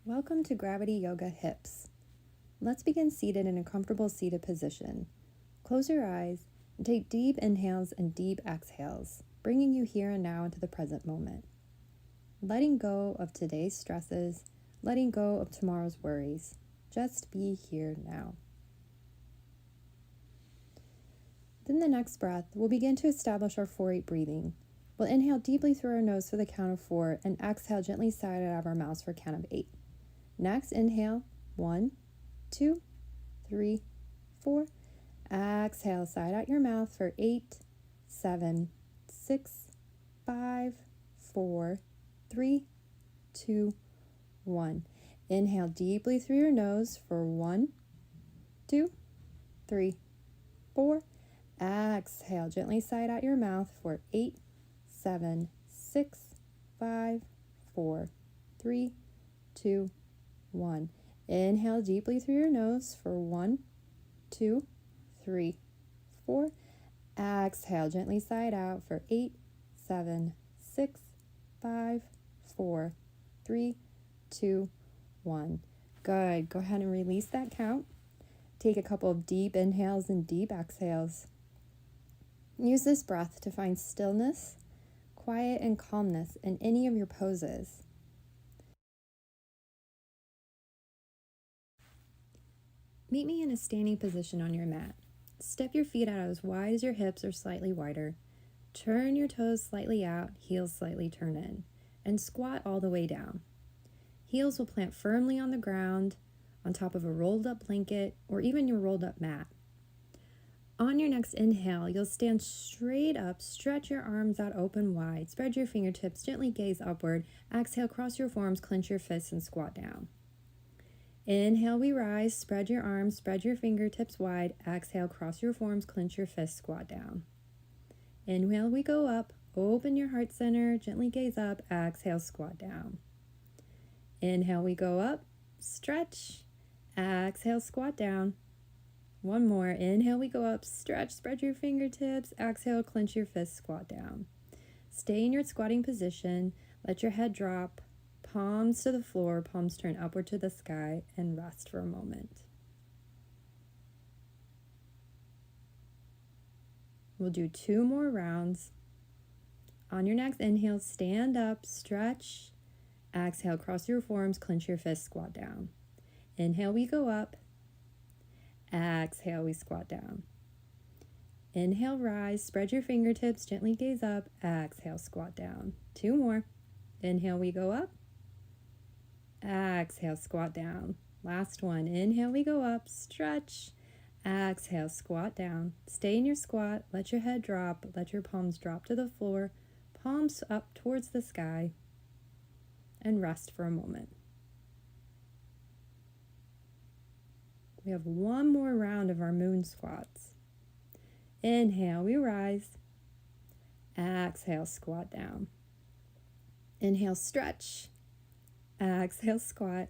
Welcome to Gravity Yoga Hips. Let's begin seated in a comfortable seated position. Close your eyes and take deep inhales and deep exhales, bringing you here and now into the present moment. Letting go of today's stresses, letting go of tomorrow's worries. Just be here now. Then the next breath, we'll begin to establish our 4-8 breathing. We'll inhale deeply through our nose for the count of 4 and exhale gently side out of our mouths for a count of 8. Next, inhale, 1, 2, 3, 4. Exhale, side out your mouth for 8, 7, 6, 5, 4, 3, 2, 1. Inhale deeply through your nose for 1, 2, 3, 4. Exhale, gently side out your mouth for 8, 7, 6, 5, 4, 3, 2, 1. Inhale deeply through your nose for 1, 2, 3, 4. Exhale, gently side out for 8, 7, 6, 5, 4, 3, 2, 1. Good. Go ahead and release that count. Take a couple of deep inhales and deep exhales. Use this breath to find stillness, quiet, and calmness in any of your poses. Meet me in a standing position on your mat. Step your feet out as wide as your hips or slightly wider. Turn your toes slightly out, heels slightly turn in, and squat all the way down. Heels will plant firmly on the ground, on top of a rolled up blanket, or even your rolled up mat. On your next inhale, you'll stand straight up, stretch your arms out open wide, spread your fingertips, gently gaze upward. Exhale, cross your forearms, clench your fists, and squat down. Inhale, we rise, spread your arms, spread your fingertips wide. Exhale, cross your forearms, clench your fists, squat down. Inhale, we go up, open your heart center, gently gaze up. Exhale, squat down. Inhale, we go up, stretch. Exhale, squat down. One more. Inhale, we go up, stretch, spread your fingertips. Exhale, clench your fists, squat down. Stay in your squatting position. Let your head drop. Palms to the floor, palms turn upward to the sky, and rest for a moment. We'll do 2 more rounds. On your next inhale, stand up, stretch. Exhale, cross your forearms, clench your fists, squat down. Inhale, we go up. Exhale, we squat down. Inhale, rise, spread your fingertips, gently gaze up. Exhale, squat down. 2 more. Inhale, we go up. Exhale, squat down. Last one. Inhale, we go up, stretch. Exhale, squat down. Stay in your squat. Let your head drop. Let your palms drop to the floor. Palms up towards the sky. And rest for a moment. We have 1 more round of our moon squats. Inhale, we rise. Exhale, squat down. Inhale, stretch. Exhale, squat.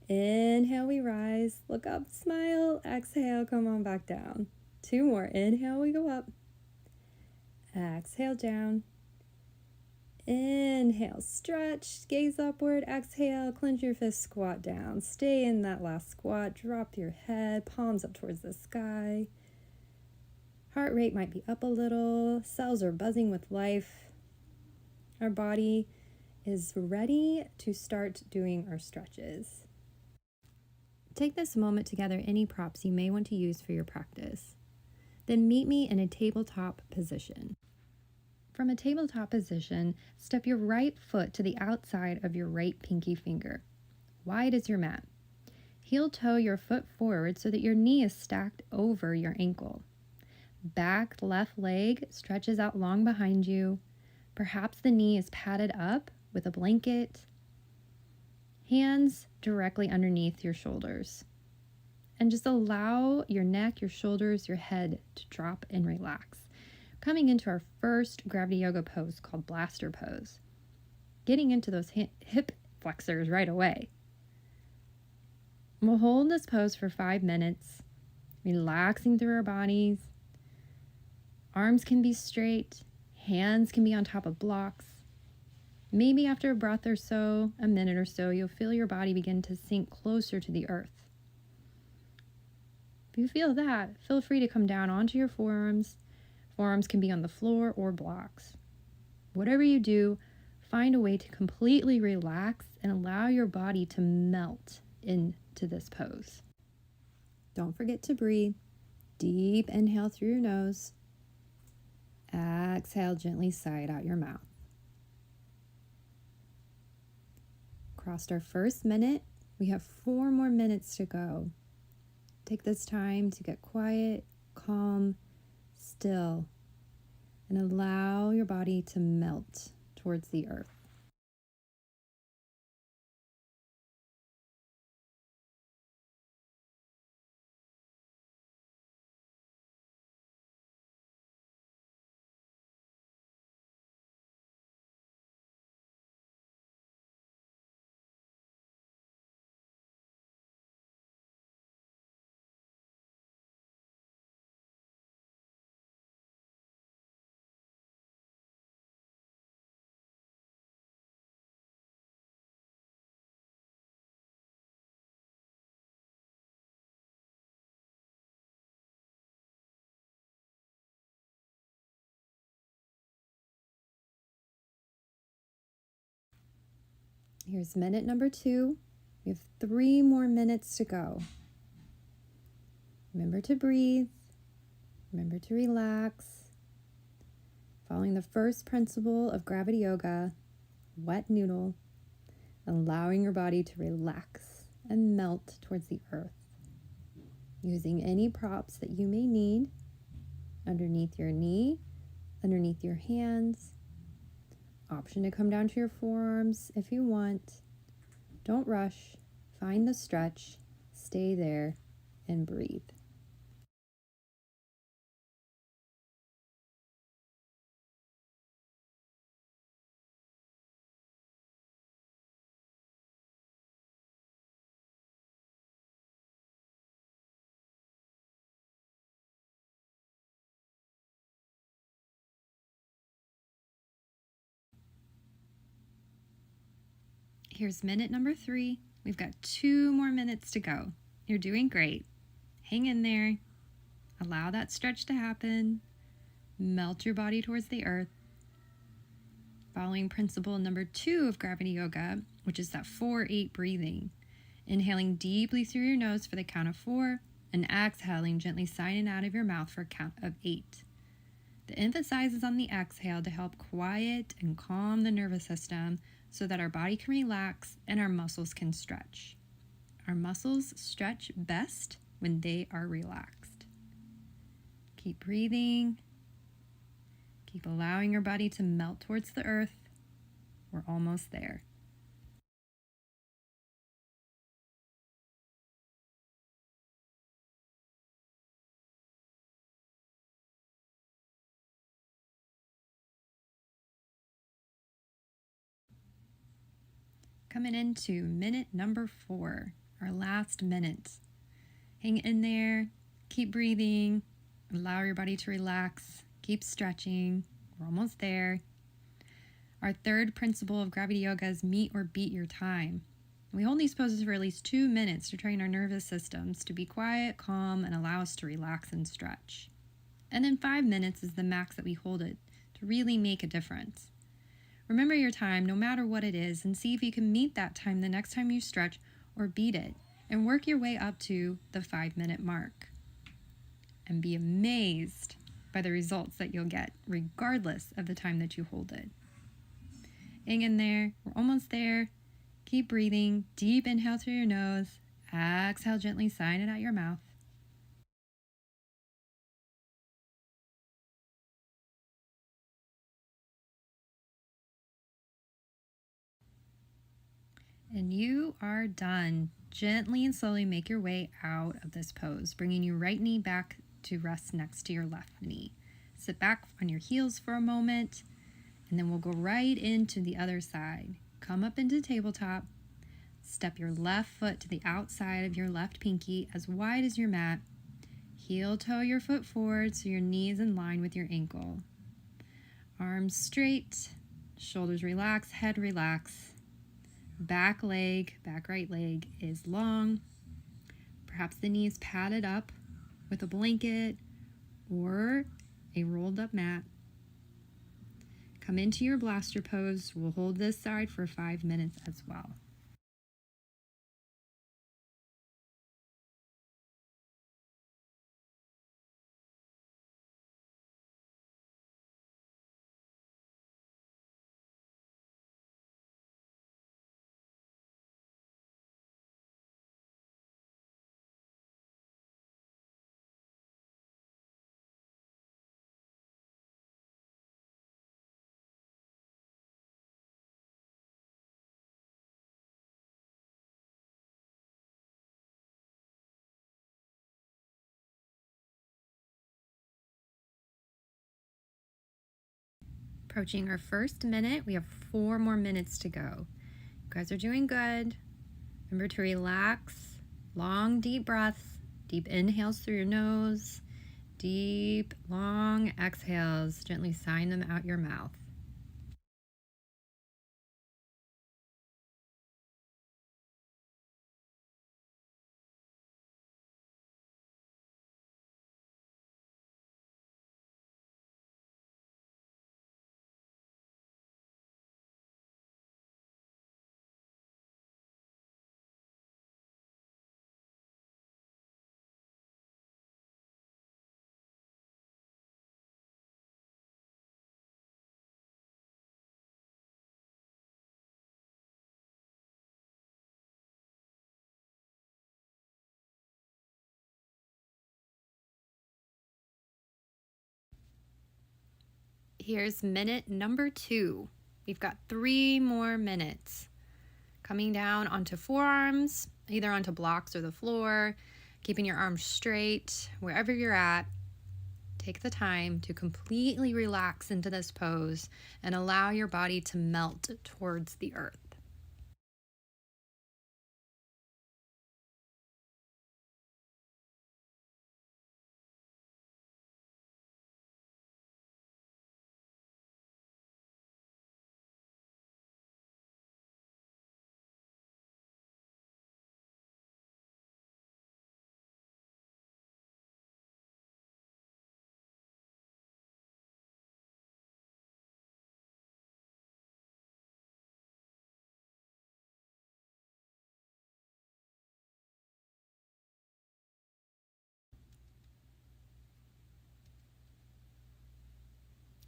Inhale, we rise. Look up, smile. Exhale, come on back down. 2 more. Inhale, we go up. Exhale, down. Inhale, stretch, gaze upward. Exhale, clench your fist, squat down. Stay in that last squat. Drop your head, palms up towards the sky. Heart rate might be up a little. Cells are buzzing with life. Our body is ready to start doing our stretches. Take this moment to gather any props you may want to use for your practice. Then meet me in a tabletop position. From a tabletop position, step your right foot to the outside of your right pinky finger. Wide as your mat. Heel toe your foot forward so that your knee is stacked over your ankle. Back left leg stretches out long behind you. Perhaps the knee is padded up with a blanket. Hands directly underneath your shoulders. And just allow your neck, your shoulders, your head to drop and relax. Coming into our first gravity yoga pose called blaster pose. Getting into those hip flexors right away. We'll hold this pose for 5 minutes, relaxing through our bodies. Arms can be straight, hands can be on top of blocks. Maybe after a breath or so, a minute or so, you'll feel your body begin to sink closer to the earth. If you feel that, feel free to come down onto your forearms. Forearms can be on the floor or blocks. Whatever you do, find a way to completely relax and allow your body to melt into this pose. Don't forget to breathe. Deep inhale through your nose. Exhale, gently sigh it out your mouth. Crossed our first minute. We have 4 more minutes to go. Take this time to get quiet, calm, still, and allow your body to melt towards the earth. Here's minute number 2. We have 3 more minutes to go. Remember to breathe. Remember to relax. Following the first principle of gravity yoga, wet noodle, allowing your body to relax and melt towards the earth. Using any props that you may need underneath your knee, underneath your hands. Option to come down to your forearms if you want. Don't rush. Find the stretch. Stay there and breathe. Here's minute number 3. We've got 2 more minutes to go. You're doing great. Hang in there. Allow that stretch to happen. Melt your body towards the earth. Following principle number 2 of gravity yoga, which is that 4-8 breathing. Inhaling deeply through your nose for the count of 4 and exhaling gently sighing out of your mouth for a count of 8. The emphasis is on the exhale to help quiet and calm the nervous system so that our body can relax and our muscles can stretch. Our muscles stretch best when they are relaxed. Keep breathing. Keep allowing your body to melt towards the earth. We're almost there. Coming into minute number 4, our last minute. Hang in there, keep breathing, allow your body to relax, keep stretching. We're almost there. Our third principle of gravity yoga is meet or beat your time. We hold these poses for at least 2 minutes to train our nervous systems to be quiet, calm, and allow us to relax and stretch. And then 5 minutes is the max that we hold it to really make a difference. Remember your time, no matter what it is, and see if you can meet that time the next time you stretch or beat it, and work your way up to the 5-minute mark. And be amazed by the results that you'll get, regardless of the time that you hold it. Hang in there. We're almost there. Keep breathing. Deep inhale through your nose. Exhale, gently sighing it out your mouth. And you are done. Gently and slowly make your way out of this pose, bringing your right knee back to rest next to your left knee. Sit back on your heels for a moment, and then we'll go right into the other side. Come up into tabletop. Step your left foot to the outside of your left pinky as wide as your mat. Heel toe your foot forward so your knee is in line with your ankle. Arms straight, Shoulders relax, head relax. Back leg, back right leg is long. Perhaps the knees padded up with a blanket or a rolled up mat. Come into your blaster pose. We'll hold this side for 5 minutes as well. Approaching our first minute. We have 4 more minutes to go. You guys are doing good. Remember to relax. Long, deep breaths. Deep inhales through your nose. Deep, long exhales. Gently sign them out your mouth. Here's minute number 2. We've got 3 more minutes. Coming down onto forearms, either onto blocks or the floor, keeping your arms straight wherever you're at. Take the time to completely relax into this pose and allow your body to melt towards the earth.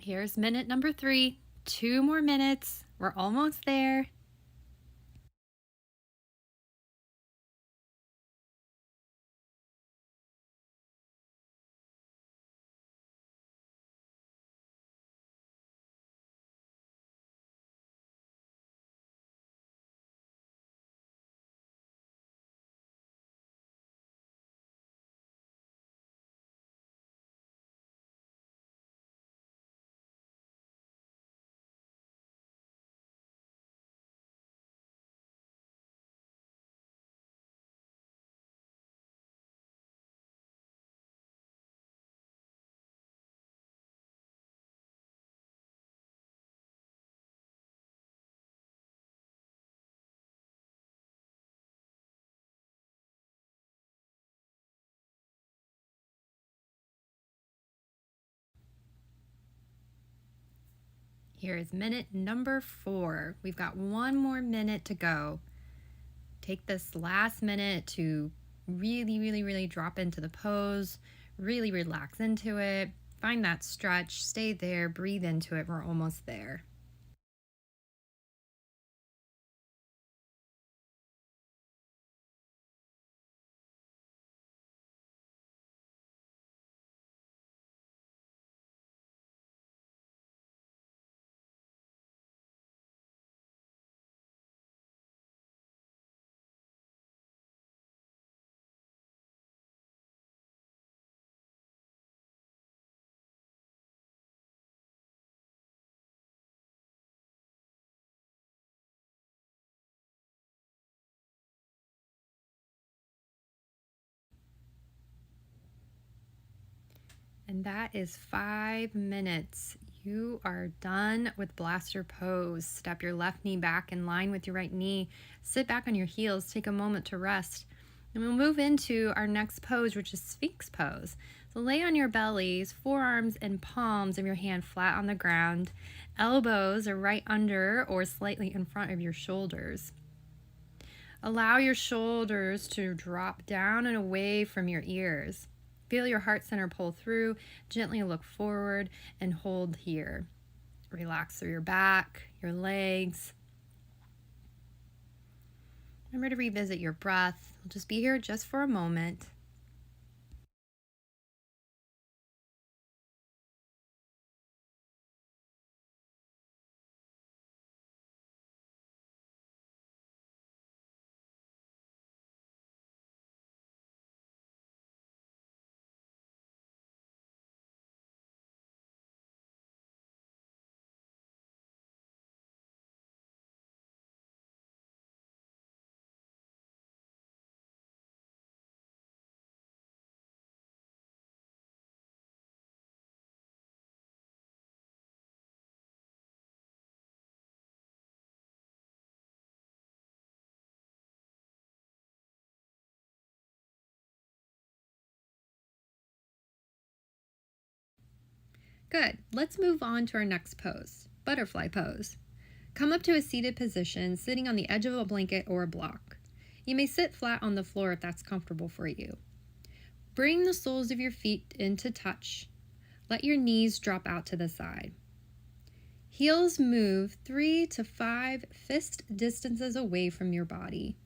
Here's minute number 3. 2 more minutes. We're almost there. Here is minute number 4. We've got 1 more minute to go. Take this last minute to really drop into the pose, really relax into it. Find that stretch, stay there, breathe into it. We're almost there. And that is 5 minutes. You are done with blaster pose. Step your left knee back in line with your right knee. Sit back on your heels. Take a moment to rest. And we'll move into our next pose, which is Sphinx pose. So lay on your bellies, forearms and palms of your hand flat on the ground. Elbows are right under or slightly in front of your shoulders. Allow your shoulders to drop down and away from your ears. Feel your heart center pull through. Gently look forward and hold here. Relax through your back, your legs. Remember to revisit your breath. We'll just be here just for a moment. Good. Let's move on to our next pose, butterfly pose. Come up to a seated position, sitting on the edge of a blanket or a block. You may sit flat on the floor if that's comfortable for you. Bring the soles of your feet into touch. Let your knees drop out to the side. Heels move 3 to 5 fist distances away from your body.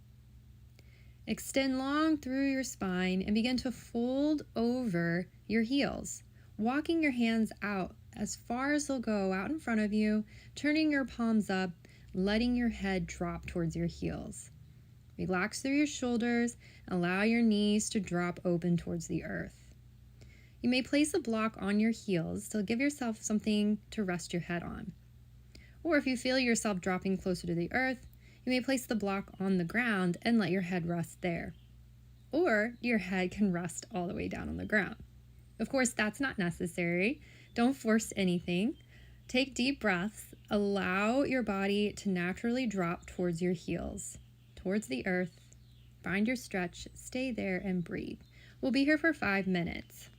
Extend long through your spine and begin to fold over your heels, walking your hands out as far as they'll go out in front of you, turning your palms up, letting your head drop towards your heels. Relax through your shoulders, allow your knees to drop open towards the earth. You may place a block on your heels to give yourself something to rest your head on. Or if you feel yourself dropping closer to the earth, you may place the block on the ground and let your head rest there. Or your head can rest all the way down on the ground. Of course, that's not necessary. Don't force anything. Take deep breaths. Allow your body to naturally drop towards your heels, towards the earth. Find your stretch, stay there, and breathe. We'll be here for 5 minutes.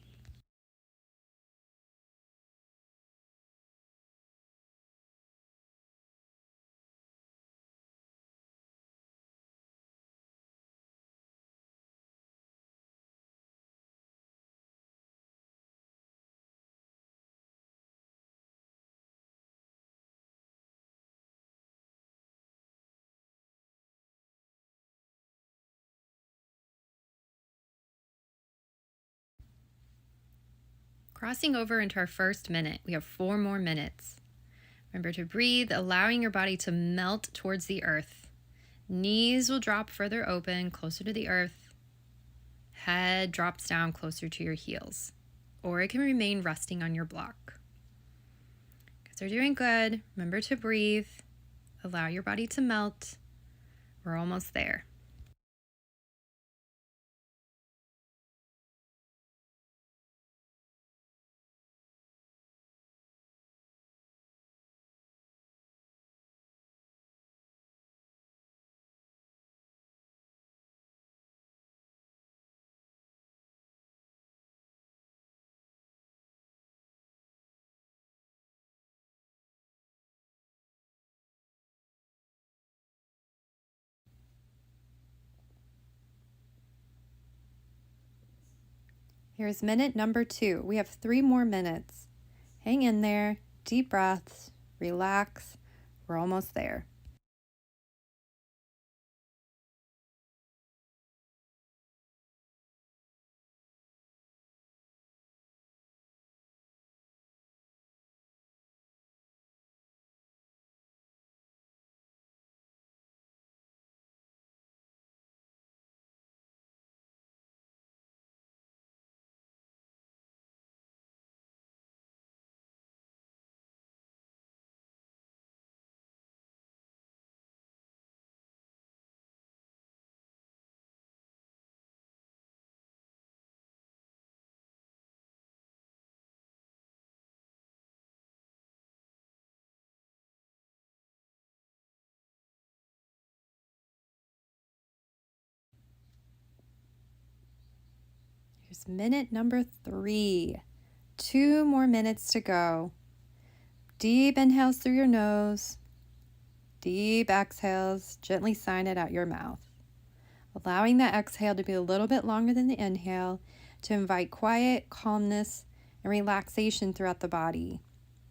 Crossing over into our first minute, we have 4 more minutes. Remember to breathe, allowing your body to melt towards the earth. Knees will drop further open, closer to the earth. Head drops down closer to your heels, or it can remain resting on your block. Because you're doing good, remember to breathe, allow your body to melt. We're almost there. Here's minute number 2. We have 3 more minutes. Hang in there, deep breaths, relax. We're almost there. It's minute number 3. 2 more minutes to go. Deep inhales through your nose. Deep exhales, gently sign it out your mouth. Allowing that exhale to be a little bit longer than the inhale to invite quiet, calmness, and relaxation throughout the body.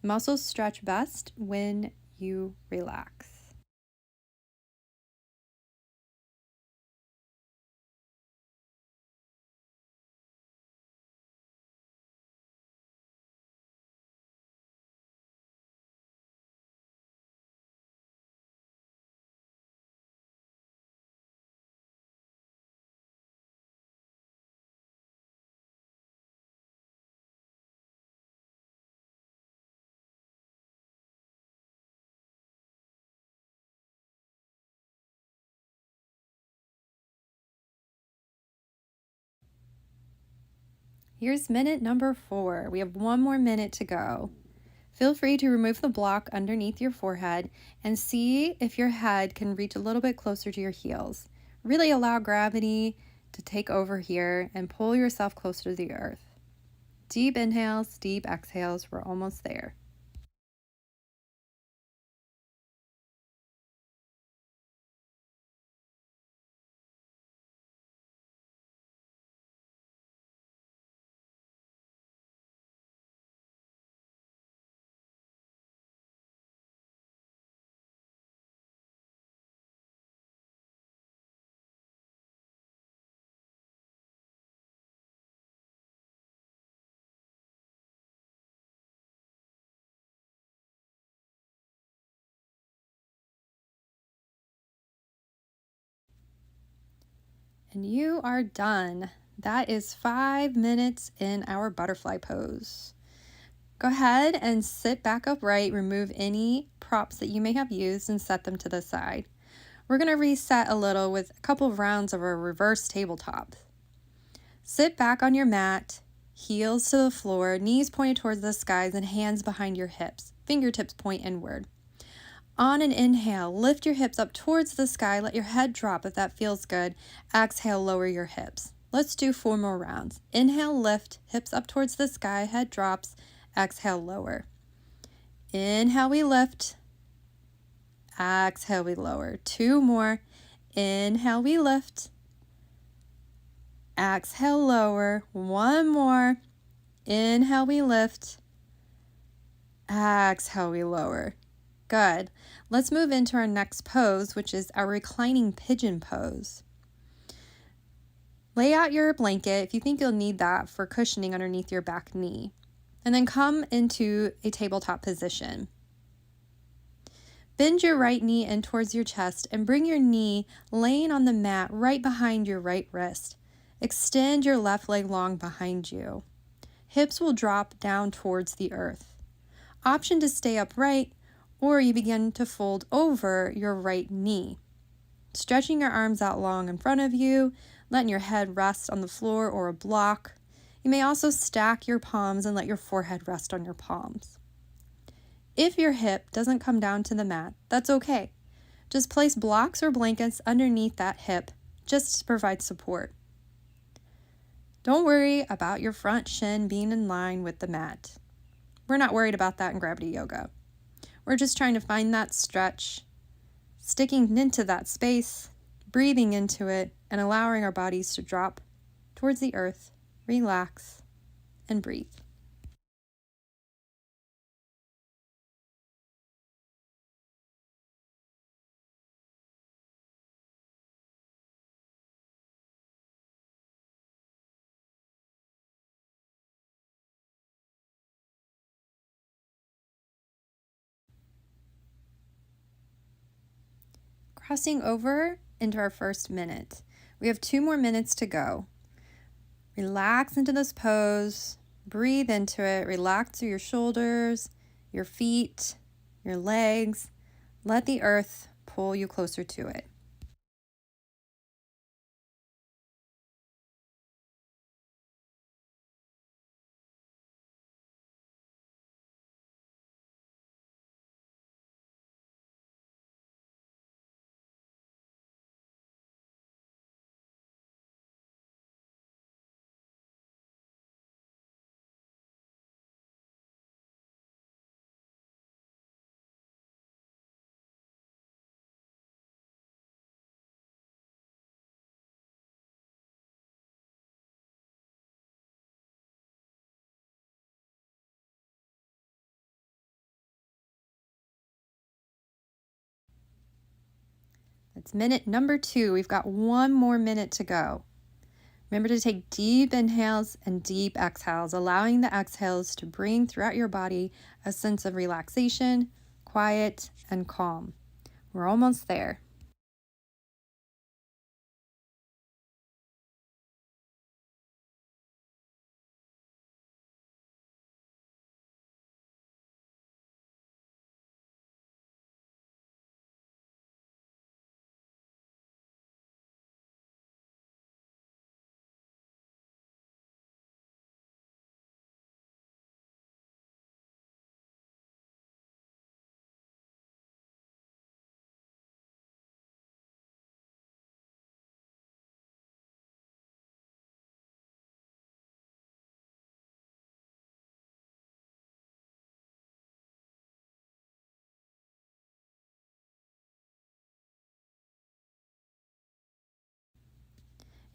Muscles stretch best when you relax. Here's minute number 4. We have 1 more minute to go. Feel free to remove the block underneath your forehead and see if your head can reach a little bit closer to your heels. Really allow gravity to take over here and pull yourself closer to the earth. Deep inhales, deep exhales. We're almost there. And you are done. That is 5 minutes in our butterfly pose. Go ahead and sit back upright, remove any props that you may have used and set them to the side. We're going to reset a little with a couple of rounds of our reverse tabletop. Sit back on your mat, heels to the floor, knees pointed towards the skies and hands behind your hips. Fingertips point inward. On an inhale, lift your hips up towards the sky. Let your head drop if that feels good. Exhale, lower your hips. Let's do 4 more rounds. Inhale, lift, hips up towards the sky, head drops. Exhale, lower. Inhale, we lift. Exhale, we lower. 2 more. Inhale, we lift. Exhale, lower. 1 more. Inhale, we lift. Exhale, we lower. Good. Let's move into our next pose, which is our reclining pigeon pose. Lay out your blanket if you think you'll need that for cushioning underneath your back knee. And then come into a tabletop position. Bend your right knee in towards your chest and bring your knee laying on the mat right behind your right wrist. Extend your left leg long behind you. Hips will drop down towards the earth. Option to stay upright, or you begin to fold over your right knee. Stretching your arms out long in front of you, letting your head rest on the floor or a block. You may also stack your palms and let your forehead rest on your palms. If your hip doesn't come down to the mat, that's okay. Just place blocks or blankets underneath that hip just to provide support. Don't worry about your front shin being in line with the mat. We're not worried about that in gravity yoga. We're just trying to find that stretch, sticking into that space, breathing into it, and allowing our bodies to drop towards the earth, relax, and breathe. Crossing over into our first minute. We have 2 more minutes to go. Relax into this pose. Breathe into it. Relax through your shoulders, your feet, your legs. Let the earth pull you closer to it. It's minute number 2. We've got 1 more minute to go. Remember to take deep inhales and deep exhales, allowing the exhales to bring throughout your body a sense of relaxation, quiet, and calm. We're almost there.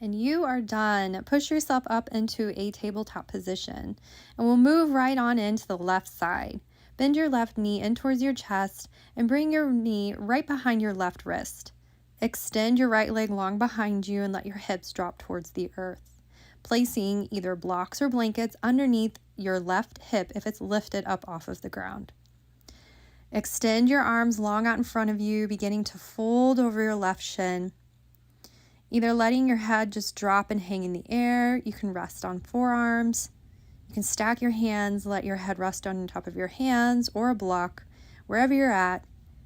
And you are done. Push yourself up into a tabletop position. And we'll move right on into the left side. Bend your left knee in towards your chest and bring your knee right behind your left wrist. Extend your right leg long behind you and let your hips drop towards the earth, placing either blocks or blankets underneath your left hip if it's lifted up off of the ground. Extend your arms long out in front of you, beginning to fold over your left shin. Either letting your head just drop and hang in the air. You can rest on forearms. You can stack your hands, let your head rest on top of your hands or a block, wherever you're at.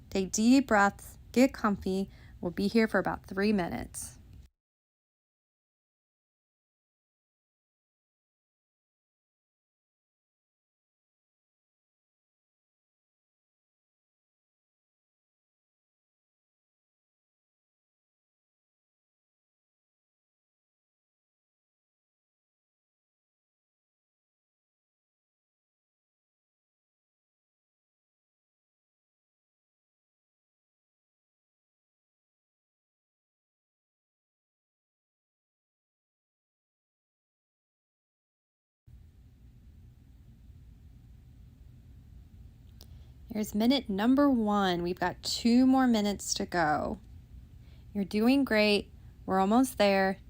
Take deep breaths, get comfy. We'll be here for about 3 minutes. Here's minute number 1. We've got 2 more minutes to go. You're doing great. We're almost there.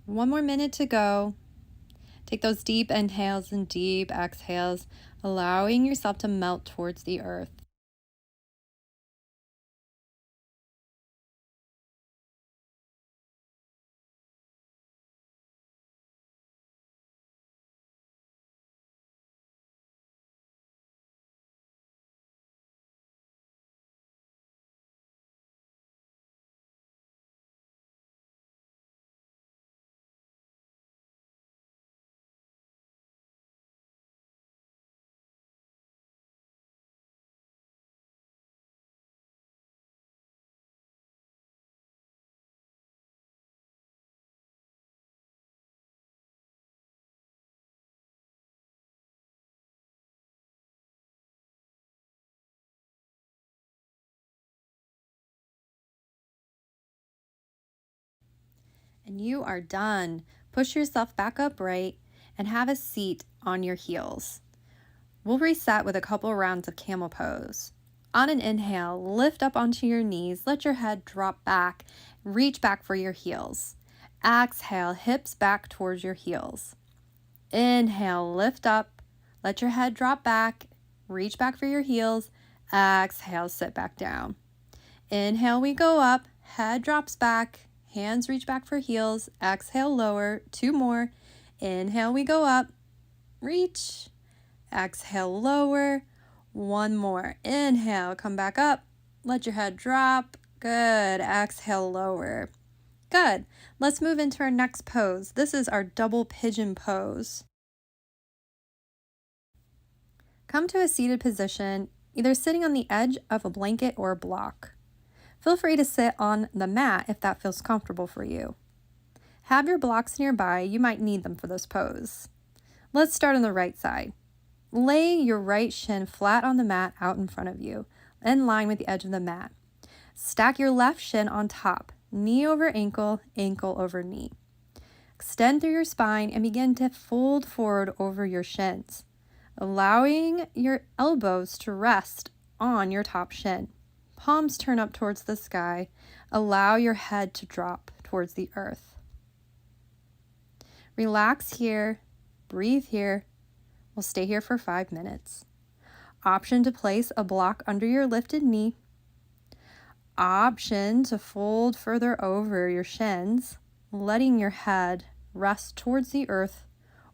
One more minute to go. Take those deep inhales and deep exhales, allowing yourself to melt towards the earth. And you are done. Push yourself back upright and have a seat on your heels. We'll reset with a couple rounds of camel pose. On an inhale, lift up onto your knees, let your head drop back, reach back for your heels. Exhale, hips back towards your heels. Inhale, lift up, let your head drop back, reach back for your heels. Exhale, sit back down. Inhale, we go up, head drops back, hands reach back for heels. Exhale, lower, 2 more. Inhale, we go up, reach. Exhale, lower. One more. Inhale, come back up. Let your head drop. Good. Exhale, lower. Good. Let's move into our next pose. This is our double pigeon pose. Come to a seated position, either sitting on the edge of a blanket or a block. Feel free to sit on the mat if that feels comfortable for you. Have your blocks nearby. You might need them for this pose. Let's start on the right side. Lay your right shin flat on the mat out in front of you, in line with the edge of the mat. Stack your left shin on top, knee over ankle, ankle over knee. Extend through your spine and begin to fold forward over your shins, allowing your elbows to rest on your top shin. Palms turn up towards the sky. Allow your head to drop towards the earth. Relax here, breathe here. We'll stay here for 5 minutes. Option to place a block under your lifted knee. Option to fold further over your shins, letting your head rest towards the earth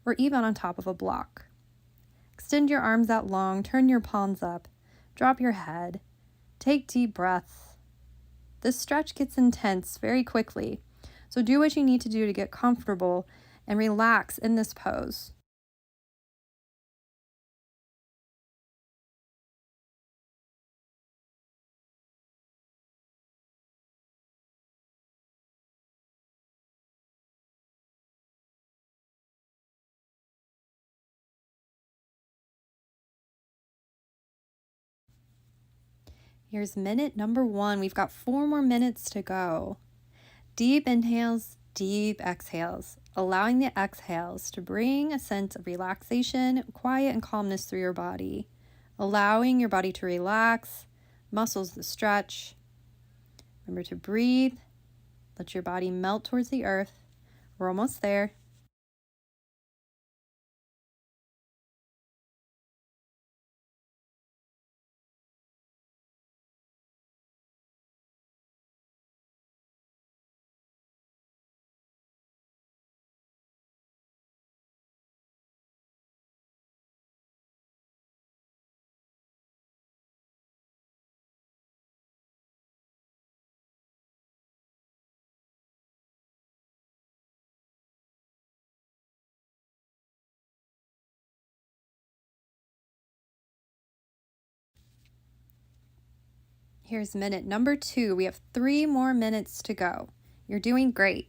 or even on top of a block. Extend your arms out long, turn your palms up, drop your head, take deep breaths. This stretch gets intense very quickly, so do what you need to do to get comfortable and relax in this pose. Here's minute number 1. We've got 4 more minutes to go. Deep inhales, deep exhales, allowing the exhales to bring a sense of relaxation, quiet, and calmness through your body, allowing your body to relax, muscles to stretch. Remember to breathe, let your body melt towards the earth. We're almost there. Here's minute number 2. We have 3 more minutes to go. You're doing great.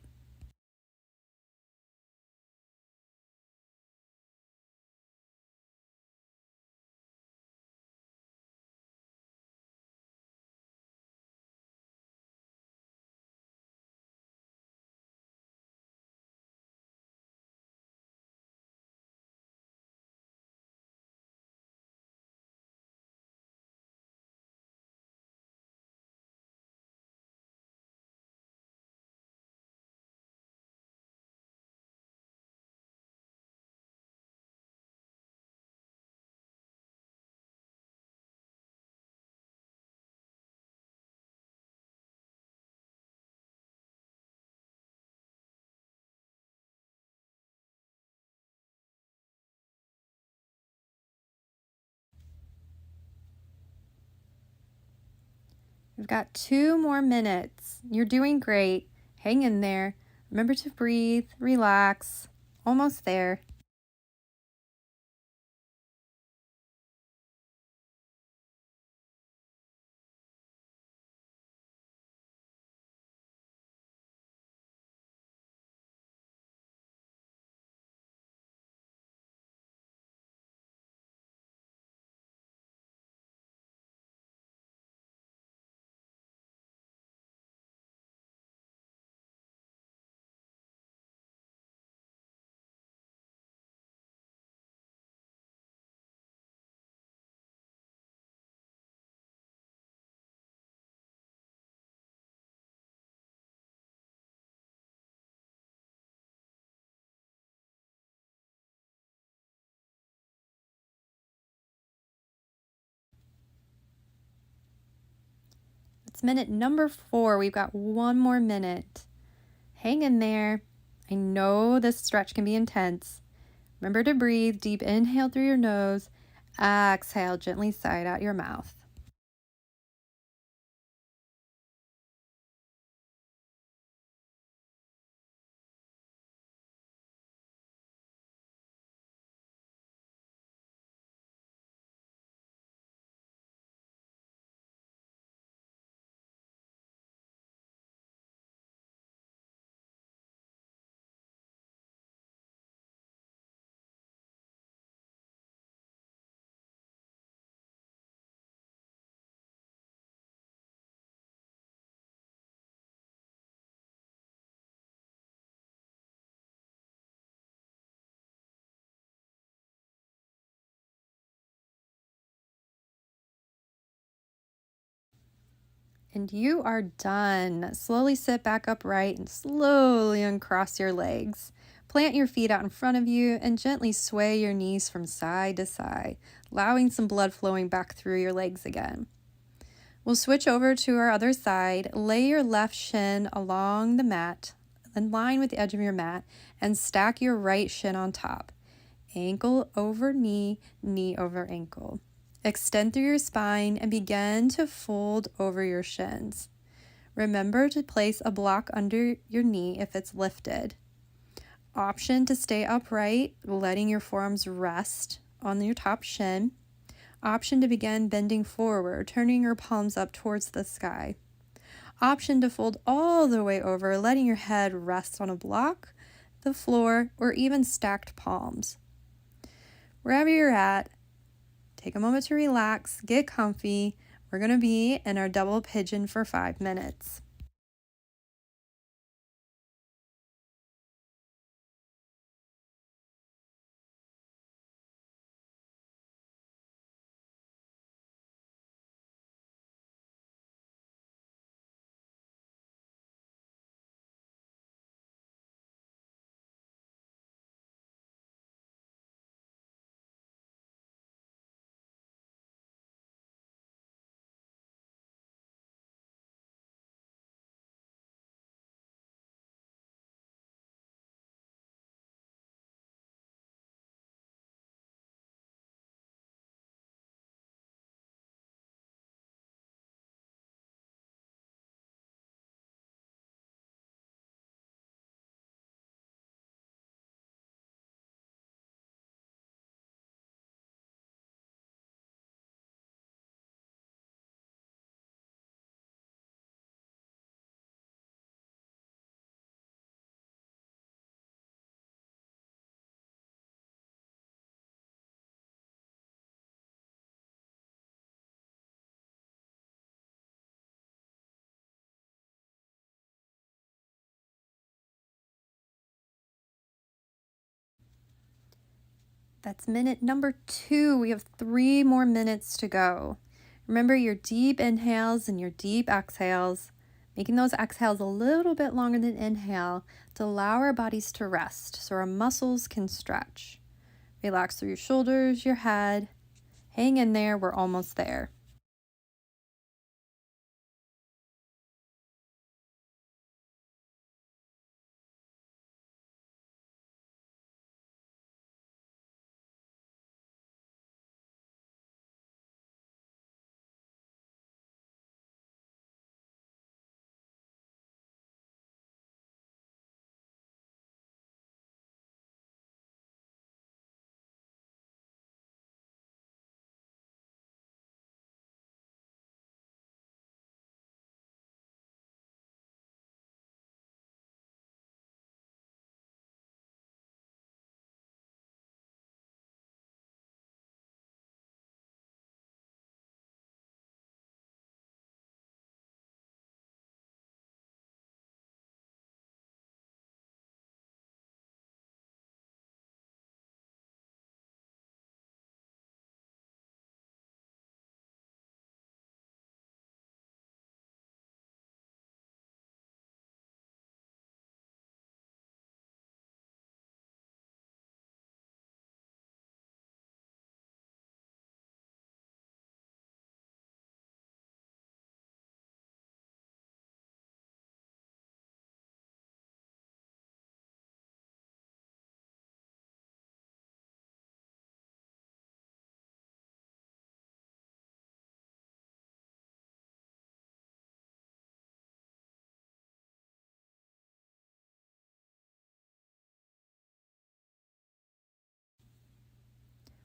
We've got 2 more minutes. You're doing great. Hang in there. Remember to breathe, relax. Almost there. It's minute number 4. We've got 1 more minute. Hang in there. I know this stretch can be intense. Remember to breathe. Deep inhale through your nose. Exhale, gently sigh out your mouth. And you are done. Slowly sit back upright and slowly uncross your legs. Plant your feet out in front of you and gently sway your knees from side to side, allowing some blood flowing back through your legs again. We'll switch over to our other side. Lay your left shin along the mat, in line with the edge of your mat, and stack your right shin on top. Ankle over knee, knee over ankle. Extend through your spine and begin to fold over your shins. Remember to place a block under your knee if it's lifted. Option to stay upright, letting your forearms rest on your top shin. Option to begin bending forward, turning your palms up towards the sky. Option to fold all the way over, letting your head rest on a block, the floor, or even stacked palms. Wherever you're at, take a moment to relax, get comfy. We're going to be in our double pigeon for 5 minutes. That's minute number 2. We have 3 more minutes to go. Remember your deep inhales and your deep exhales, making those exhales a little bit longer than inhale to allow our bodies to rest so our muscles can stretch. Relax through your shoulders, your head. Hang in there, we're almost there.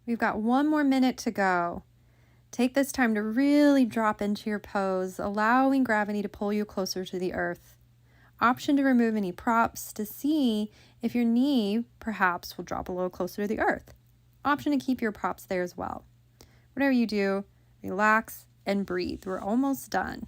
We've got 1 more minute to go. Take this time to really drop into your pose, allowing gravity to pull you closer to the earth. Option to remove any props to see if your knee perhaps will drop a little closer to the earth. Option to keep your props there as well. Whatever you do, relax and breathe. We're almost done.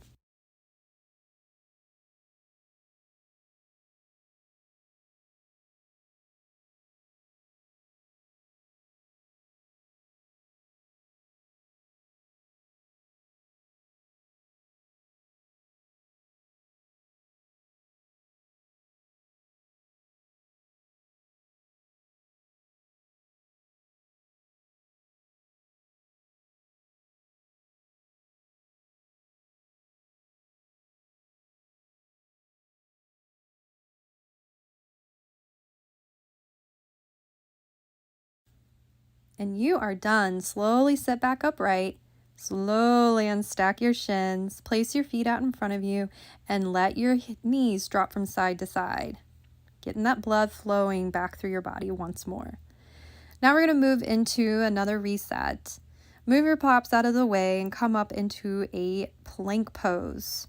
And you are done. Slowly sit back upright. Slowly unstack your shins. Place your feet out in front of you and let your knees drop from side to side. Getting that blood flowing back through your body once more. Now we're going to move into another reset. Move your props out of the way and come up into a plank pose.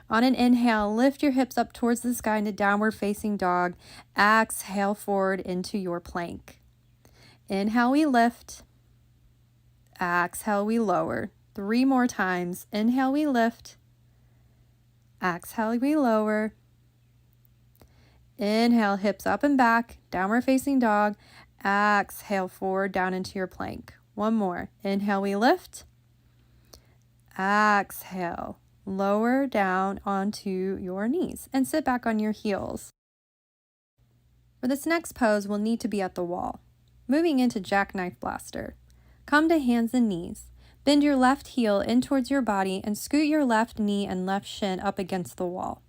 On an inhale, lift your hips up towards the sky into downward facing dog. Exhale forward into your plank. Inhale, we lift. Exhale, we lower. 3 more times. Inhale, we lift. Exhale, we lower. Inhale, hips up and back, downward facing dog. Exhale, forward down into your plank. 1 more. Inhale, we lift. Exhale, lower down onto your knees and sit back on your heels. For this next pose, we'll need to be at the wall. Moving into jackknife blaster. Come to hands and knees. Bend your left heel in towards your body and scoot your left knee and left shin up against the wall.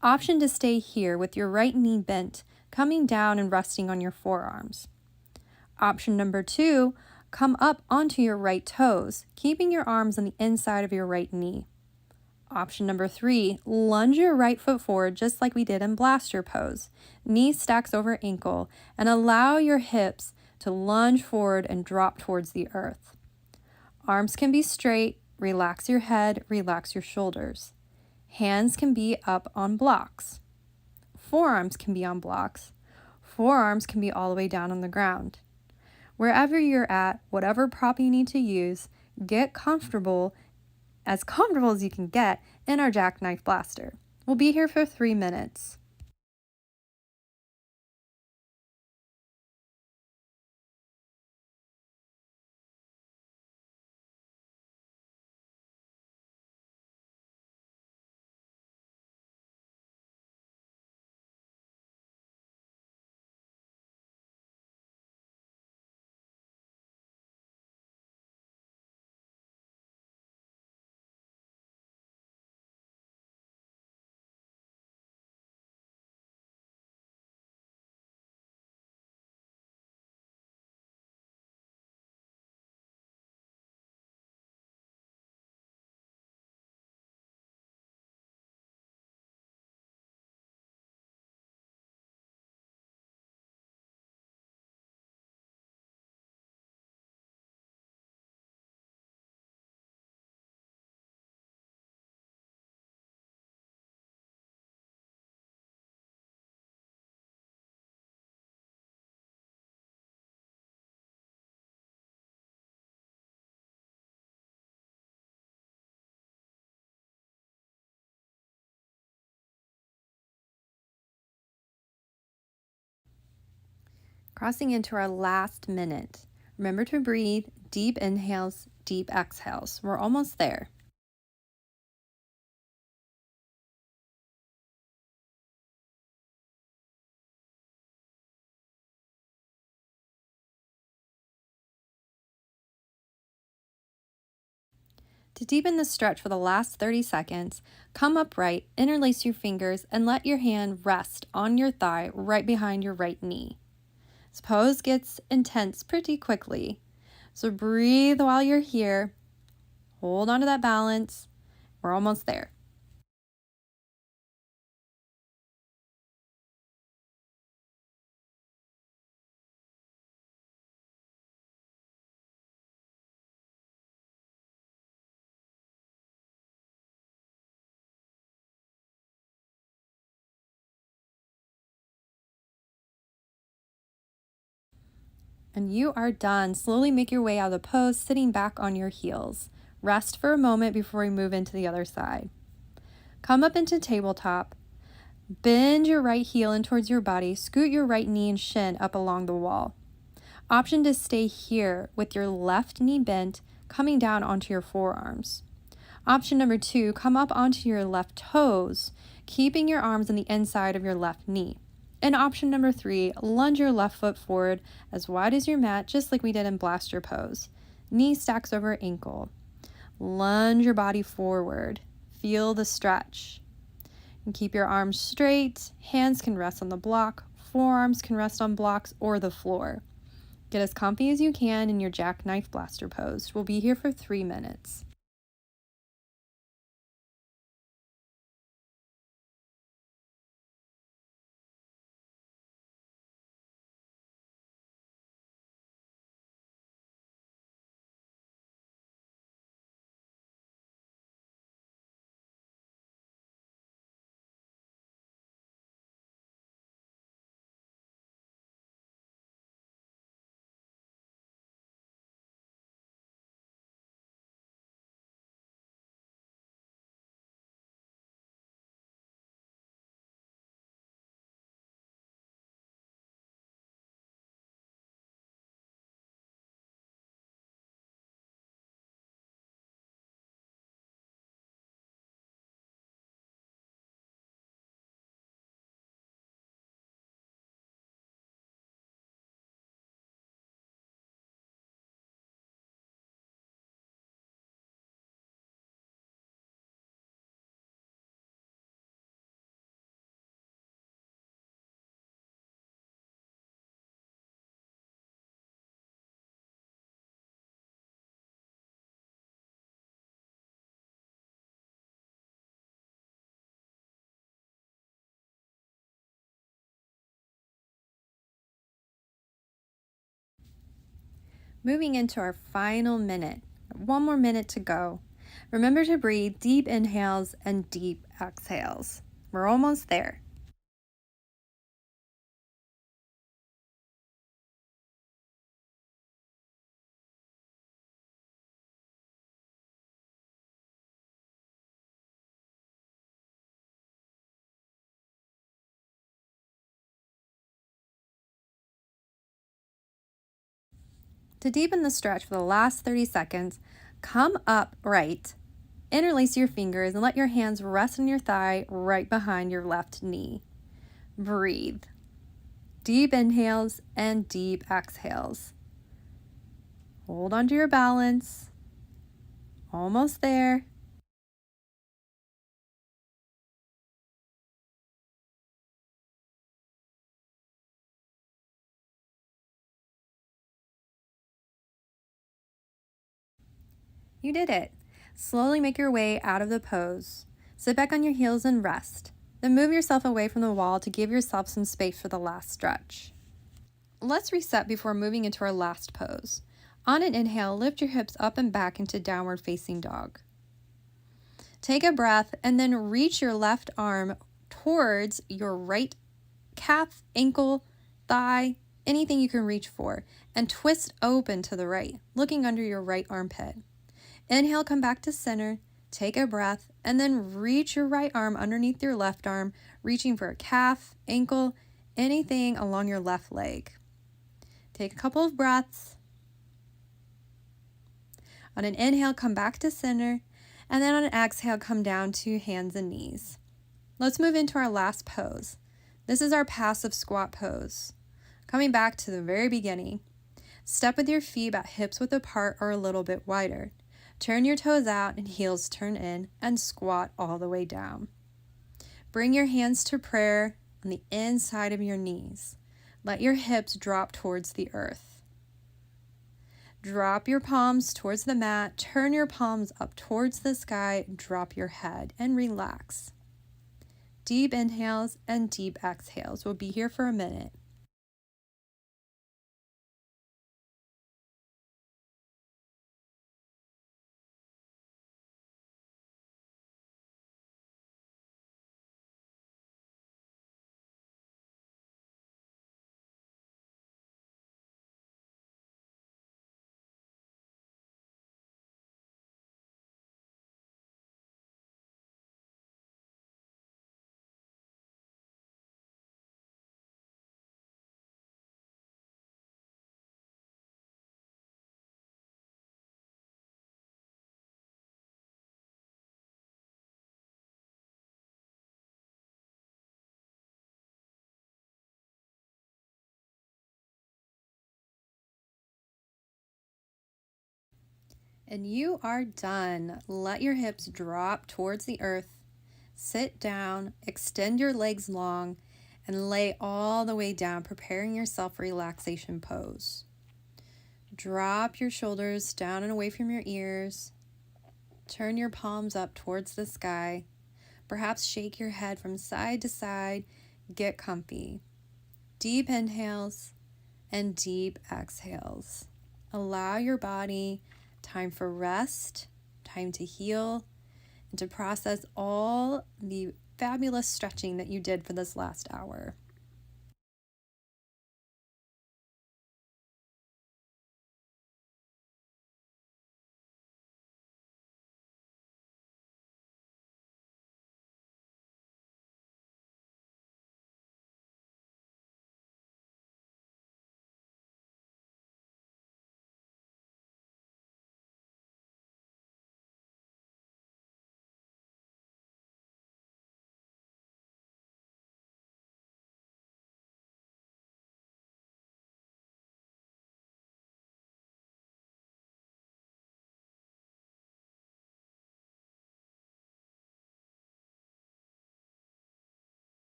Option to stay here with your right knee bent, coming down and resting on your forearms. Option number 2, come up onto your right toes, keeping your arms on the inside of your right knee. Option number 3, lunge your right foot forward just like we did in blaster pose. Knee stacks over ankle and allow your hips to lunge forward and drop towards the earth. Arms can be straight, relax your head, relax your shoulders. Hands can be up on blocks. Forearms can be on blocks. Forearms can be all the way down on the ground. Wherever you're at, whatever prop you need to use, get comfortable as you can get in our jackknife blaster. We'll be here for 3 minutes. Crossing into our last minute. Remember to breathe, deep inhales, deep exhales. We're almost there. To deepen the stretch for the last 30 seconds, come upright, interlace your fingers, and let your hand rest on your thigh right behind your right knee. This pose gets intense pretty quickly, so breathe while you're here. Hold on to that balance. We're almost there. And you are done. Slowly make your way out of the pose, sitting back on your heels. Rest for a moment before we move into the other side. Come up into tabletop. Bend your right heel in towards your body. Scoot your right knee and shin up along the wall. Option to stay here with your left knee bent, coming down onto your forearms. Option number 2, come up onto your left toes, keeping your arms on the inside of your left knee. And option number 3, lunge your left foot forward as wide as your mat, just like we did in blaster pose. Knee stacks over ankle. Lunge your body forward. Feel the stretch. And keep your arms straight. Hands can rest on the block. Forearms can rest on blocks or the floor. Get as comfy as you can in your jackknife blaster pose. We'll be here for 3 minutes. Moving into our final minute. 1 more minute to go. Remember to breathe deep inhales and deep exhales. We're almost there. To deepen the stretch for the last 30 seconds, come upright, interlace your fingers, and let your hands rest on your thigh right behind your left knee. Breathe. Deep inhales and deep exhales. Hold on to your balance. Almost there. You did it. Slowly make your way out of the pose. Sit back on your heels and rest. Then move yourself away from the wall to give yourself some space for the last stretch. Let's reset before moving into our last pose. On an inhale, lift your hips up and back into downward facing dog. Take a breath and then reach your left arm towards your right calf, ankle, thigh, anything you can reach for, and twist open to the right, looking under your right armpit. Inhale, come back to center, take a breath, and then reach your right arm underneath your left arm, reaching for a calf, ankle, anything along your left leg. Take a couple of breaths. On an inhale, come back to center, and then on an exhale, come down to hands and knees. Let's move into our last pose. This is our passive squat pose. Coming back to the very beginning, step with your feet about hips width apart or a little bit wider. Turn your toes out and heels turn in and squat all the way down. Bring your hands to prayer on the inside of your knees. Let your hips drop towards the earth. Drop your palms towards the mat. Turn your palms up towards the sky. Drop your head and relax. Deep inhales and deep exhales. We'll be here for a minute. And you are done. Let your hips drop towards the earth. Sit down, extend your legs long, and lay all the way down, preparing yourself for relaxation pose. Drop your shoulders down and away from your ears. Turn your palms up towards the sky. Perhaps shake your head from side to side. Get comfy. Deep inhales and deep exhales. Allow your body time for rest, time to heal, and to process all the fabulous stretching that you did for this last hour.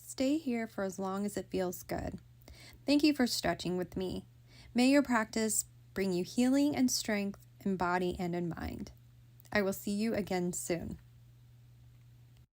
Stay here for as long as it feels good. Thank you for stretching with me. May your practice bring you healing and strength in body and in mind. I will see you again soon.